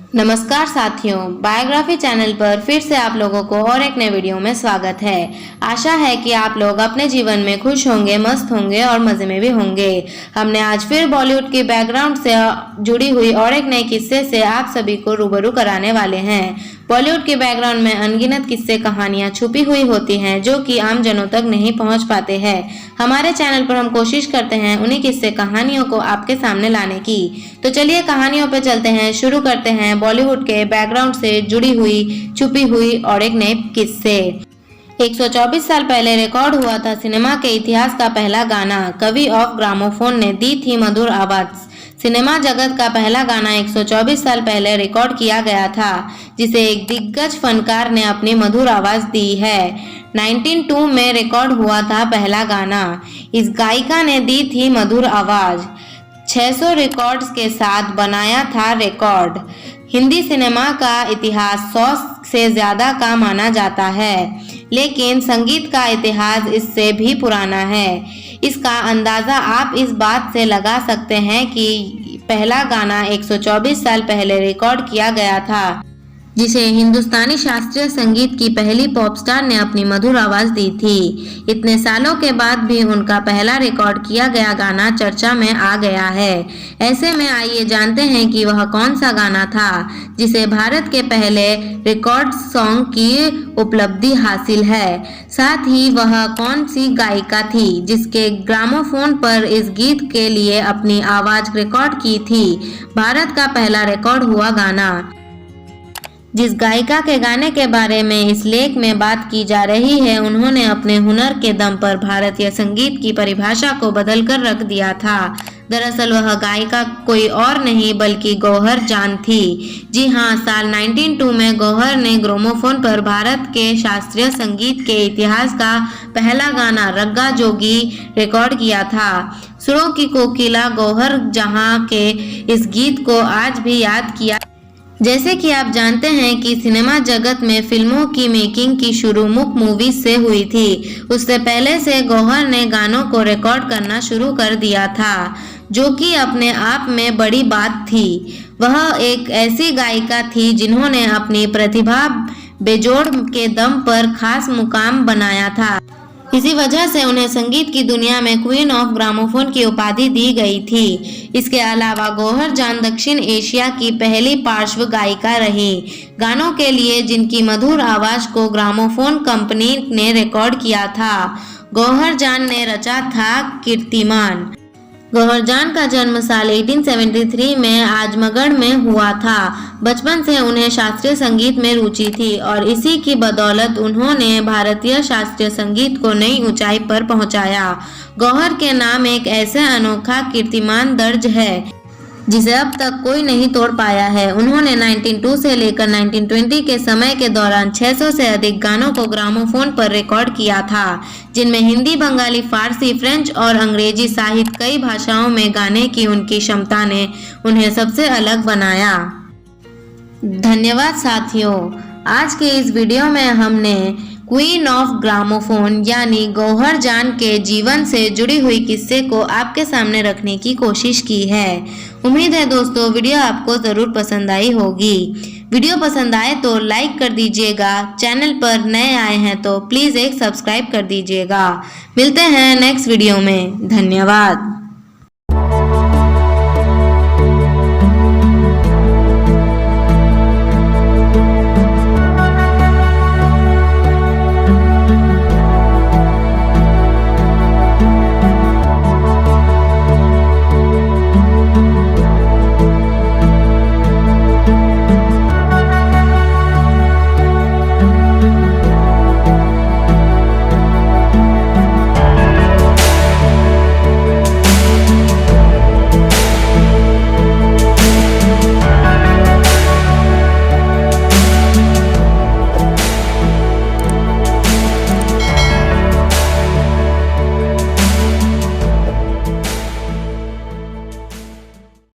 नमस्कार साथियों, biography channel पर फिर से आप लोगों को और एक नए वीडियो में स्वागत है। आशा है कि आप लोग अपने जीवन में खुश होंगे, मस्त होंगे और मजे में भी होंगे। हमने आज फिर बॉलीवुड की बैकग्राउंड से जुड़ी हुई और एक नए किस्से से आप सभी को रूबरू कराने वाले हैं। बॉलीवुड के बैकग्राउंड में अनगिनत किस्से कहानियां छुपी हुई होती हैं जो कि आम जनों तक नहीं पहुंच पाते हैं। हमारे चैनल पर हम कोशिश करते हैं उन्हीं किस्से कहानियों को आपके सामने लाने की। तो चलिए कहानियों पे चलते हैं, शुरू करते हैं बॉलीवुड के बैकग्राउंड से जुड़ी हुई, छुपी हुई और एक नए किस्से। 124 साल पहले रिकॉर्ड हुआ था सिनेमा के इतिहास का पहला गाना। कवि ऑफ ग्रामोफोन ने दी थी मधुर आवाज। सिनेमा जगत का पहला गाना 124 साल पहले रिकॉर्ड किया गया था, जिसे एक दिग्गज फनकार ने अपनी मधुर आवाज दी है। 1902 में रिकॉर्ड हुआ था पहला गाना। इस गायिका ने दी थी मधुर आवाज। 600 रिकॉर्ड्स के साथ बनाया था रिकॉर्ड। हिंदी सिनेमा का इतिहास 100 से ज्यादा का माना जाता है, लेकिन संगीत का इतिहास इससे भी पुराना है। इसका अंदाजा आप इस बात से लगा सकते हैं कि पहला गाना 124 साल पहले रिकॉर्ड किया गया था, जिसे हिंदुस्तानी शास्त्रीय संगीत की पहली पॉप स्टार ने अपनी मधुर आवाज दी थी। इतने सालों के बाद भी उनका पहला रिकॉर्ड किया गया गाना चर्चा में आ गया है। ऐसे में आइए जानते हैं कि वह कौन सा गाना था जिसे भारत के पहले रिकॉर्ड सॉन्ग की उपलब्धि हासिल है। साथ ही वह कौन सी गायिका थी जिसके ग्रामोफोन पर इस गीत के लिए अपनी आवाज रिकॉर्ड की थी। भारत का पहला रिकॉर्ड हुआ गाना। जिस गायिका के गाने के बारे में इस लेख में बात की जा रही है, उन्होंने अपने हुनर के दम पर भारतीय संगीत की परिभाषा को बदलकर रख दिया था। दरअसल वह गायिका कोई और नहीं बल्कि गौहर जान थी। जी हाँ, साल 1902 में गौहर ने ग्रामोफोन पर भारत के शास्त्रीय संगीत के इतिहास का पहला गाना रग्गा जोगी रिकॉर्ड किया था। सुरों की कोकिला गौहर जहां के इस गीत को आज भी याद किया। जैसे कि आप जानते हैं कि सिनेमा जगत में फिल्मों की मेकिंग की शुरू मुख्य मूवीज से हुई थी। उससे पहले से गौहर ने गानों को रिकॉर्ड करना शुरू कर दिया था, जो कि अपने आप में बड़ी बात थी। वह एक ऐसी गायिका थी जिन्होंने अपनी प्रतिभा बेजोड़ के दम पर खास मुकाम बनाया था। इसी वजह से उन्हें संगीत की दुनिया में क्वीन ऑफ ग्रामोफोन की उपाधि दी गई थी। इसके अलावा गौहर जान दक्षिण एशिया की पहली पार्श्व गायिका रही। गानों के लिए जिनकी मधुर आवाज को ग्रामोफोन कंपनी ने रिकॉर्ड किया था, गौहर जान ने रचा था कीर्तिमान। गौहर जान का जन्म साल 1873 में आजमगढ़ में हुआ था। बचपन से उन्हें शास्त्रीय संगीत में रुचि थी और इसी की बदौलत उन्होंने भारतीय शास्त्रीय संगीत को नई ऊंचाई पर पहुंचाया। गौहर के नाम एक ऐसा अनोखा कीर्तिमान दर्ज है जिसे अब तक कोई नहीं तोड़ पाया है। उन्होंने 1902 से लेकर 1920 के समय के दौरान 600 से अधिक गानों को ग्रामोफोन पर रिकॉर्ड किया था, जिनमें हिंदी, बंगाली, फारसी, फ्रेंच और अंग्रेजी सहित कई भाषाओं में गाने की उनकी क्षमता ने उन्हें सबसे अलग बनाया। धन्यवाद साथियों, आज के इस वीडियो में हमने क्वीन ऑफ ग्रामोफोन यानी गौहर जान के जीवन से जुड़ी हुई किस्से को आपके सामने रखने की कोशिश की है। उम्मीद है दोस्तों वीडियो आपको ज़रूर पसंद आई होगी। वीडियो पसंद आए तो लाइक कर दीजिएगा। चैनल पर नए आए हैं तो प्लीज़ एक सब्सक्राइब कर दीजिएगा। मिलते हैं नेक्स्ट वीडियो में। धन्यवाद।